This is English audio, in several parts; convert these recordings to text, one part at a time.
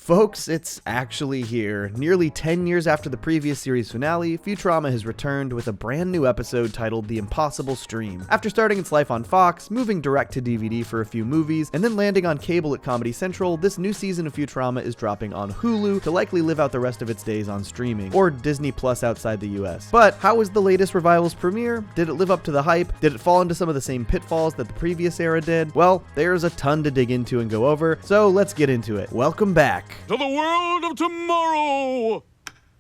Folks, it's actually here. Nearly 10 years after the previous series finale, Futurama has returned with a brand new episode titled The Impossible Stream. After starting its life on Fox, moving direct to DVD for a few movies, and then landing on cable at Comedy Central, this new season of Futurama is dropping on Hulu to likely live out the rest of its days on streaming, or Disney Plus outside the US. But how was the latest revival's premiere? Did it live up to the hype? Did it fall into some of the same pitfalls that the previous era did? Well, there's a ton to dig into and go over, so let's get into it. Welcome back to the world of tomorrow!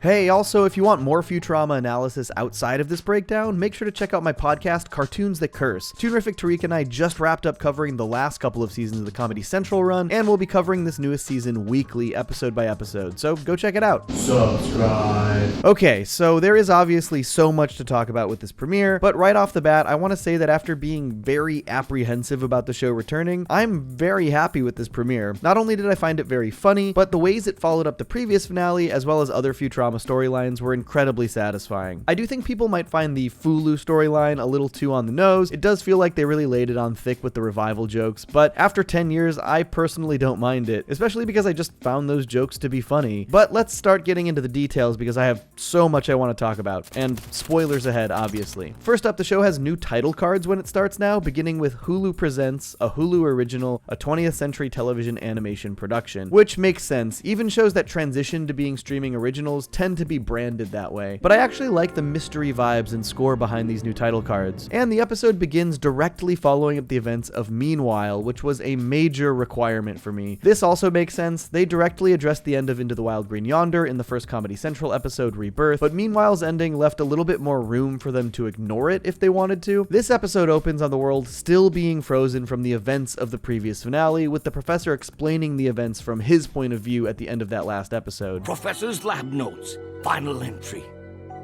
Hey, also, if you want more Futurama analysis outside of this breakdown, make sure to check out my podcast, Cartoons That Curse. Toonerific Tariq and I just wrapped up covering the last couple of seasons of the Comedy Central run, and we'll be covering this newest season weekly, episode by episode, so go check it out. Subscribe. Okay, so there is obviously so much to talk about with this premiere, but right off the bat, I want to say that after being very apprehensive about the show returning, I'm very happy with this premiere. Not only did I find it very funny, but the ways it followed up the previous finale, as well as other Futurama storylines, were incredibly satisfying. I do think people might find the Hulu storyline a little too on the nose. It does feel like they really laid it on thick with the revival jokes, but after 10 years, I personally don't mind it, especially because I just found those jokes to be funny. But let's start getting into the details because I have so much I want to talk about, and spoilers ahead, obviously. First up, the show has new title cards when it starts now, beginning with Hulu Presents, a Hulu original, a 20th century television animation production, which makes sense. Even shows that transition to being streaming originals tend to be branded that way. But I actually like the mystery vibes and score behind these new title cards. And the episode begins directly following up the events of Meanwhile, which was a major requirement for me. This also makes sense. They directly addressed the end of Into the Wild Green Yonder in the first Comedy Central episode, Rebirth, but Meanwhile's ending left a little bit more room for them to ignore it if they wanted to. This episode opens on the world still being frozen from the events of the previous finale, with the professor explaining the events from his point of view at the end of that last episode. Professor's lab notes. Final entry.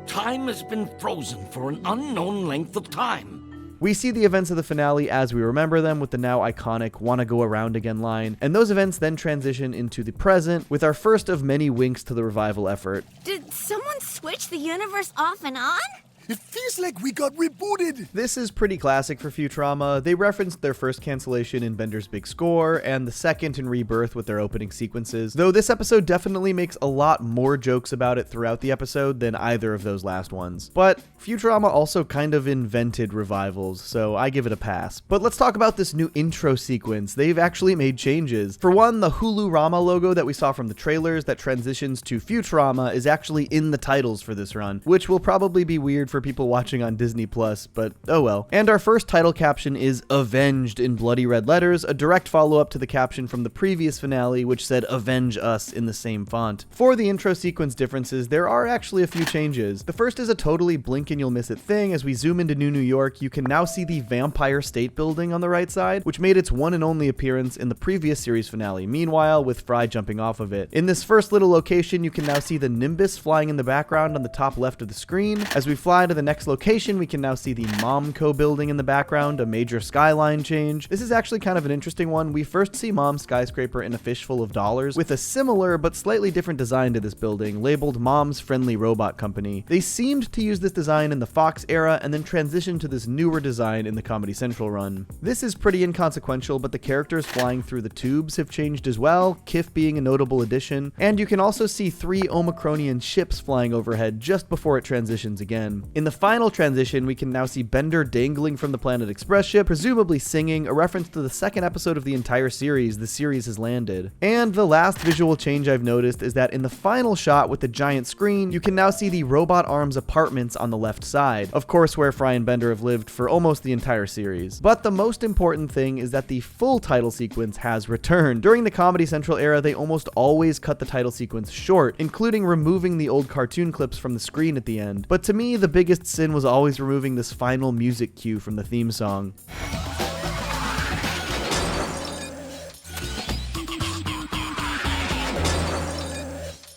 Time has been frozen for an unknown length of time. We see the events of the finale as we remember them, with the now iconic "wanna go around again" line, and those events then transition into the present with our first of many winks to the revival effort. Did someone switch the universe off and on? It feels like we got rebooted. This is pretty classic for Futurama. They referenced their first cancellation in Bender's Big Score, and the second in Rebirth with their opening sequences, though this episode definitely makes a lot more jokes about it throughout the episode than either of those last ones. But Futurama also kind of invented revivals, so I give it a pass. But let's talk about this new intro sequence. They've actually made changes. For one, the Hulu Rama logo that we saw from the trailers that transitions to Futurama is actually in the titles for this run, which will probably be weird for people watching on Disney Plus, but oh well. And our first title caption is "Avenged" in bloody red letters, a direct follow-up to the caption from the previous finale, which said "Avenge Us" in the same font. For the intro sequence differences, there are actually a few changes. The first is a totally blink and you'll miss it thing. As we zoom into New York, you can now see the Vampire State Building on the right side, which made its one and only appearance in the previous series finale, Meanwhile, with Fry jumping off of it. In this first little location, you can now see the Nimbus flying in the background on the top left of the screen. As we fly to the next location, we can now see the Momco building in the background, a major skyline change. This is actually kind of an interesting one. We first see Mom's skyscraper in a fishful of dollars, with a similar but slightly different design to this building, labeled Mom's Friendly Robot Company. They seemed to use this design in the Fox era and then transition to this newer design in the Comedy Central run. This is pretty inconsequential, but the characters flying through the tubes have changed as well, Kif being a notable addition, and you can also see 3 Omicronian ships flying overhead just before it transitions again. In the final transition, we can now see Bender dangling from the Planet Express ship, presumably singing, a reference to the second episode of the entire series, The Series Has Landed. And the last visual change I've noticed is that in the final shot with the giant screen, you can now see the Robot Arms apartments on the left side, of course where Fry and Bender have lived for almost the entire series. But the most important thing is that the full title sequence has returned. During the Comedy Central era, they almost always cut the title sequence short, including removing the old cartoon clips from the screen at the end. But to me, the biggest sin was always removing this final music cue from the theme song.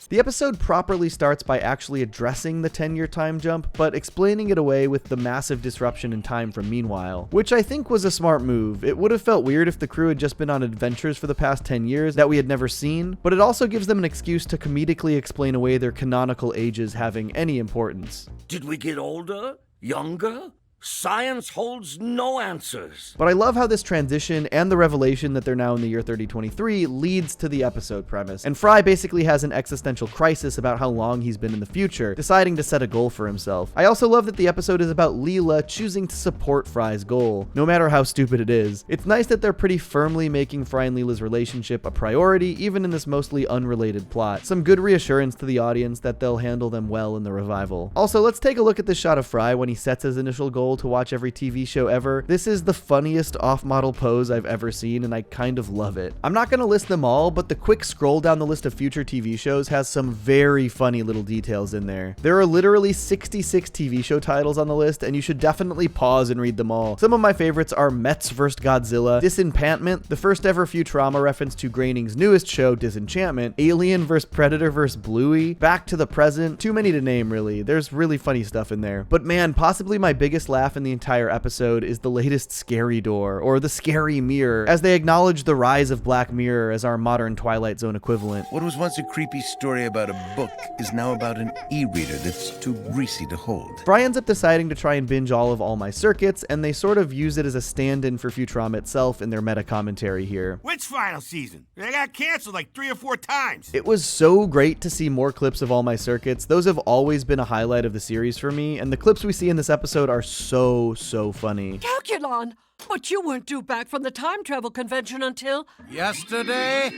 The episode properly starts by actually addressing the 10-year time jump, but explaining it away with the massive disruption in time from Meanwhile, which I think was a smart move. It would have felt weird if the crew had just been on adventures for the past 10 years that we had never seen, but it also gives them an excuse to comedically explain away their canonical ages having any importance. Did we get older? Younger? Science holds no answers. But I love how this transition and the revelation that they're now in the year 3023 leads to the episode premise. And Fry basically has an existential crisis about how long he's been in the future, deciding to set a goal for himself. I also love that the episode is about Leela choosing to support Fry's goal, no matter how stupid it is. It's nice that they're pretty firmly making Fry and Leela's relationship a priority, even in this mostly unrelated plot. Some good reassurance to the audience that they'll handle them well in the revival. Also, let's take a look at this shot of Fry when he sets his initial goal to watch every TV show ever. This is the funniest off-model pose I've ever seen, and I kind of love it. I'm not going to list them all, but the quick scroll down the list of future TV shows has some very funny little details in there. There are literally 66 TV show titles on the list, and you should definitely pause and read them all. Some of my favorites are Mets vs. Godzilla, Disenchantment, the first ever Futurama reference to Groening's newest show, Disenchantment, Alien vs. Predator vs. Bluey, Back to the Present, too many to name really. There's really funny stuff in there. But man, possibly my biggest laugh in the entire episode is the latest Scary Door, or the Scary Mirror, as they acknowledge the rise of Black Mirror as our modern Twilight Zone equivalent. What was once a creepy story about a book is now about an e-reader that's too greasy to hold. Fry ends up deciding to try and binge all of All My Circuits, and they sort of use it as a stand-in for Futurama itself in their meta commentary here. Which final season? They got canceled like 3 or 4 times. It was so great to see more clips of All My Circuits. Those have always been a highlight of the series for me, and the clips we see in this episode are so funny. Calculon! But you weren't due back from the time travel convention until... Yesterday?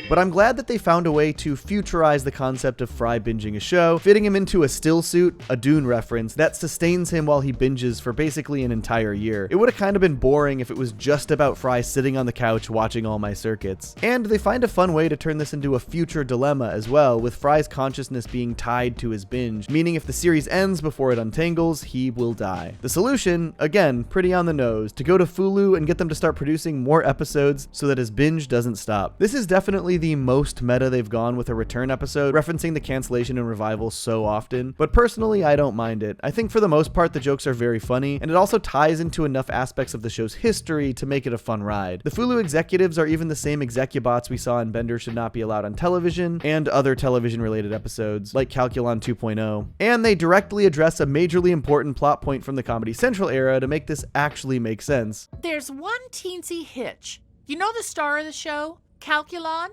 But I'm glad that they found a way to futurize the concept of Fry binging a show, fitting him into a still suit, a Dune reference, that sustains him while he binges for basically an entire year. It would have kind of been boring if it was just about Fry sitting on the couch watching All My Circuits. And they find a fun way to turn this into a future dilemma as well, with Fry's consciousness being tied to his binge, meaning if the series ends before it untangles, he will die. The solution, again, pretty on the nose, to go to Hulu and get them to start producing more episodes so that his binge doesn't stop. This is definitely the most meta they've gone with a return episode, referencing the cancellation and revival so often, but personally I don't mind it. I think for the most part the jokes are very funny, and it also ties into enough aspects of the show's history to make it a fun ride. The Hulu executives are even the same execubots we saw in Bender Should Not Be Allowed on Television, and other television related episodes, like Calculon 2.0, and they directly address a majorly important plot point from the Comedy Central era to make this actually make sense. There's one teensy hitch. You know the star of the show, Calculon?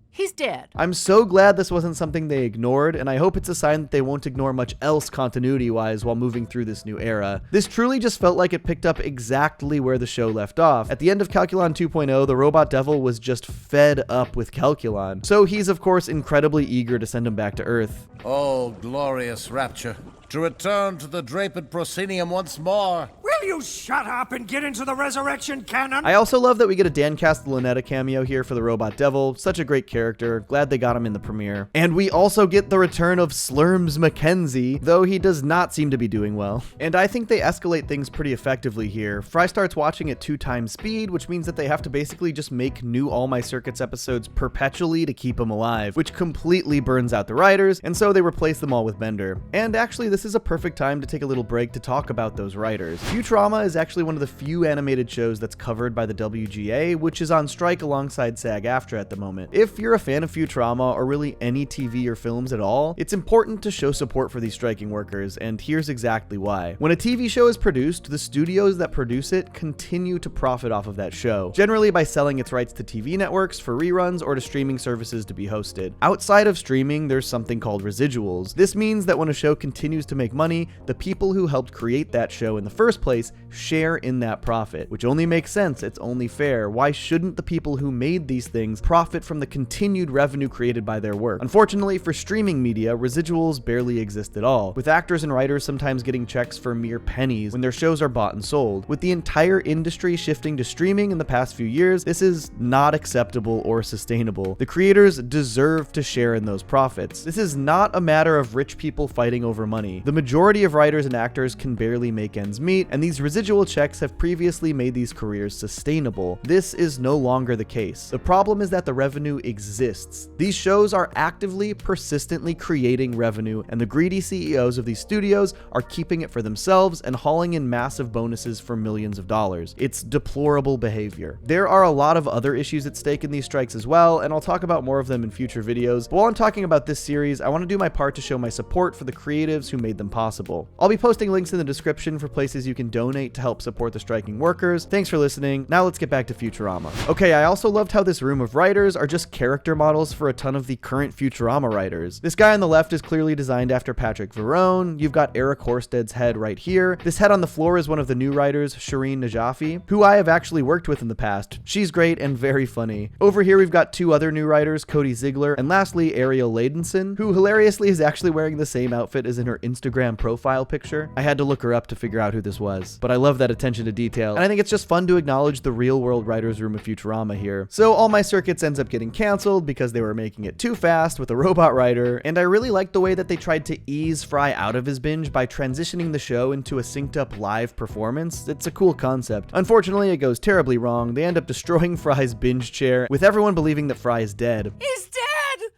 He's dead. I'm so glad this wasn't something they ignored, and I hope it's a sign that they won't ignore much else continuity-wise while moving through this new era. This truly just felt like it picked up exactly where the show left off. At the end of Calculon 2.0, the robot devil was just fed up with Calculon, so he's of course incredibly eager to send him back to Earth. Oh, glorious rapture. To return to the draped proscenium once more. Will you shut up and get into the resurrection canon? I also love that we get a Dan Castellaneta cameo here for the Robot Devil. Such a great character. Glad they got him in the premiere. And we also get the return of Slurms Mackenzie, though he does not seem to be doing well. And I think they escalate things pretty effectively here. Fry starts watching at 2x speed, which means that they have to basically just make new All My Circuits episodes perpetually to keep him alive, which completely burns out the writers, and so they replace them all with Bender. And actually, this is a perfect time to take a little break to talk about those writers. Futurama is actually one of the few animated shows that's covered by the WGA, which is on strike alongside SAG-AFTRA at the moment. If you're a fan of Futurama, or really any TV or films at all, it's important to show support for these striking workers, and here's exactly why. When a TV show is produced, the studios that produce it continue to profit off of that show, generally by selling its rights to TV networks for reruns or to streaming services to be hosted. Outside of streaming, there's something called residuals. This means that when a show continues to make money, the people who helped create that show in the first place share in that profit, which only makes sense. It's only fair. Why shouldn't the people who made these things profit from the continued revenue created by their work? Unfortunately, for streaming media, residuals barely exist at all, with actors and writers sometimes getting checks for mere pennies when their shows are bought and sold. With the entire industry shifting to streaming in the past few years, this is not acceptable or sustainable. The creators deserve to share in those profits. This is not a matter of rich people fighting over money. The majority of writers and actors can barely make ends meet, and these residual checks have previously made these careers sustainable. This is no longer the case. The problem is that the revenue exists. These shows are actively, persistently creating revenue, and the greedy CEOs of these studios are keeping it for themselves and hauling in massive bonuses for millions of dollars. It's deplorable behavior. There are a lot of other issues at stake in these strikes as well, and I'll talk about more of them in future videos. But while I'm talking about this series, I want to do my part to show my support for the creatives who made them possible. I'll be posting links in the description for places you can donate donate to help support the striking workers. Thanks for listening. Now let's get back to Futurama. Okay, I also loved how this room of writers are just character models for a ton of the current Futurama writers. This guy on the left is clearly designed after Patrick Verone. You've got Eric Horsted's head right here. This head on the floor is one of the new writers, Shireen Najafi, who I have actually worked with in the past. She's great and very funny. Over here we've got two other new writers, Cody Ziegler, and lastly Ariel Ladenson, who hilariously is actually wearing the same outfit as in her Instagram profile picture. I had to look her up to figure out who this was, but I love that attention to detail, and I think it's just fun to acknowledge the real world writers room of Futurama here. So All My Circuits ends up getting canceled because they were making it too fast with a robot writer, and I really liked the way that they tried to ease Fry out of his binge by transitioning the show into a synced up live performance. It's a cool concept. Unfortunately, it goes terribly wrong. They end up destroying Fry's binge chair, with everyone believing that Fry is dead. He's dead!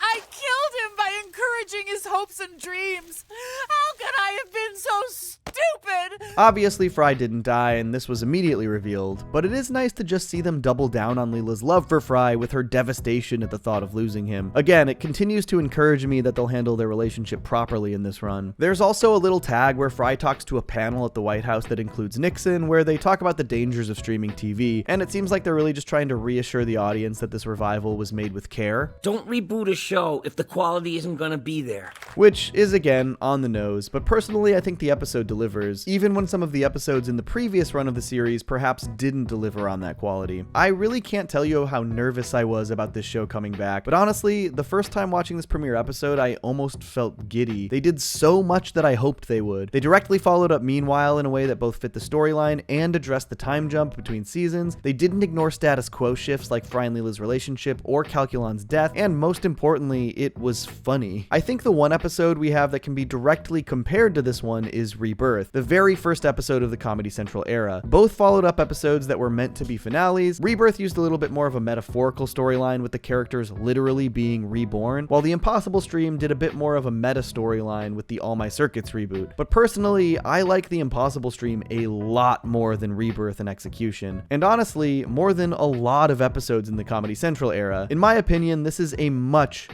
I killed him by encouraging his hopes and dreams. How could I have been so stupid? Obviously, Fry didn't die, and this was immediately revealed, but it is nice to just see them double down on Leela's love for Fry with her devastation at the thought of losing him. Again, it continues to encourage me that they'll handle their relationship properly in this run. There's also a little tag where Fry talks to a panel at the White House that includes Nixon, where they talk about the dangers of streaming TV, and it seems like they're really just trying to reassure the audience that this revival was made with care. Don't reboot a show if the quality isn't gonna be there. Which is, again, on the nose, but personally I think the episode delivers, even when some of the episodes in the previous run of the series perhaps didn't deliver on that quality. I really can't tell you how nervous I was about this show coming back, but honestly, the first time watching this premiere episode, I almost felt giddy. They did so much that I hoped they would. They directly followed up Meanwhile in a way that both fit the storyline and addressed the time jump between seasons. They didn't ignore status quo shifts like Fry and Leela's relationship or Calculon's death, and most importantly, it was funny. I think the one episode we have that can be directly compared to this one is Rebirth, the very first episode of the Comedy Central era. Both followed up episodes that were meant to be finales. Rebirth used a little bit more of a metaphorical storyline with the characters literally being reborn, while the Impossible Stream did a bit more of a meta storyline with the All My Circuits reboot. But personally, I like the Impossible Stream a lot more than Rebirth and Execution, and honestly, more than a lot of episodes in the Comedy Central era. In my opinion, this is a much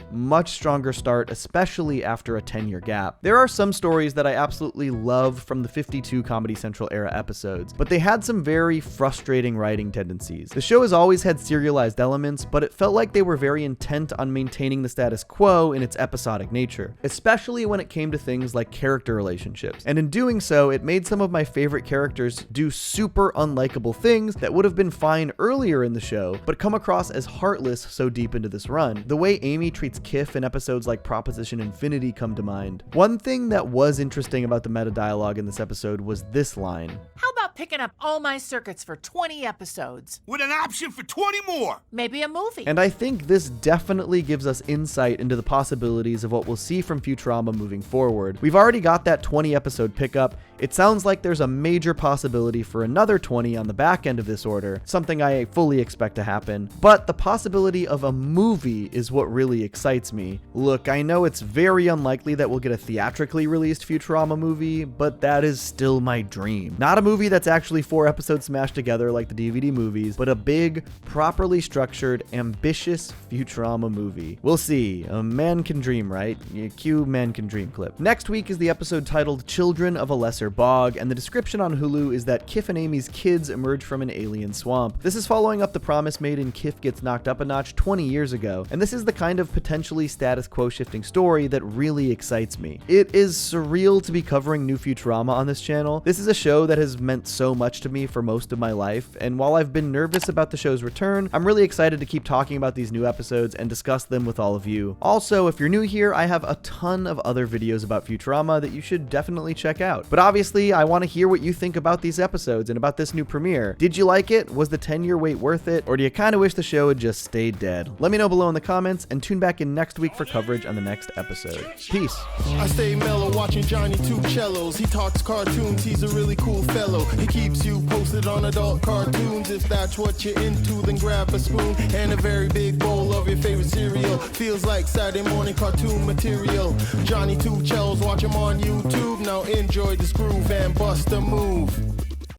stronger start, especially after a 10-year gap. There are some stories that I absolutely love from the 52 Comedy Central era episodes, but they had some very frustrating writing tendencies. The show has always had serialized elements, but it felt like they were very intent on maintaining the status quo in its episodic nature, especially when it came to things like character relationships. And in doing so, it made some of my favorite characters do super unlikable things that would have been fine earlier in the show, but come across as heartless so deep into this run. The way Amy treats Kif in episodes like Proposition Infinity come to mind. One thing that was interesting about the meta dialogue in this episode was this line. How about picking up All My Circuits for 20 episodes? With an option for 20 more. Maybe a movie. And I think this definitely gives us insight into the possibilities of what we'll see from Futurama moving forward. We've already got that 20 episode pickup. It sounds like there's a major possibility for another 20 on the back end of this order, something I fully expect to happen. But the possibility of a movie is what really excites me. Look, I know it's very unlikely that we'll get a theatrically released Futurama movie, but that is still my dream. Not a movie that's actually 4 episodes smashed together like the DVD movies, but a big, properly structured, ambitious Futurama movie. We'll see. A man can dream, right? Cue Man Can Dream clip. Next week is the episode titled Children of a Lesser Bog, and the description on Hulu is that Kif and Amy's kids emerge from an alien swamp. This is following up the promise made in Kif Gets Knocked Up a Notch 20 years ago, and this is the kind of potentially status quo shifting story that really excites me. It is surreal to be covering new Futurama on this channel. This is a show that has meant so much to me for most of my life, and while I've been nervous about the show's return, I'm really excited to keep talking about these new episodes and discuss them with all of you. Also, if you're new here, I have a ton of other videos about Futurama that you should definitely check out. But obviously, I want to hear what you think about these episodes and about this new premiere. Did you like it? Was the 10-year wait worth it? Or do you kind of wish the show had just stayed dead? Let me know below in the comments, and tune back in next week for coverage on the next episode. Peace. I stay mellow watching Johnny Two Cellos. He talks cartoons, he's a really cool fellow. He keeps you posted on adult cartoons. If that's what you're into, then grab a spoon and a very big bowl of your favorite cereal. Feels like Saturday morning cartoon material. Johnny Two Cellos, watch him on YouTube. Now enjoy this groove and bust a move.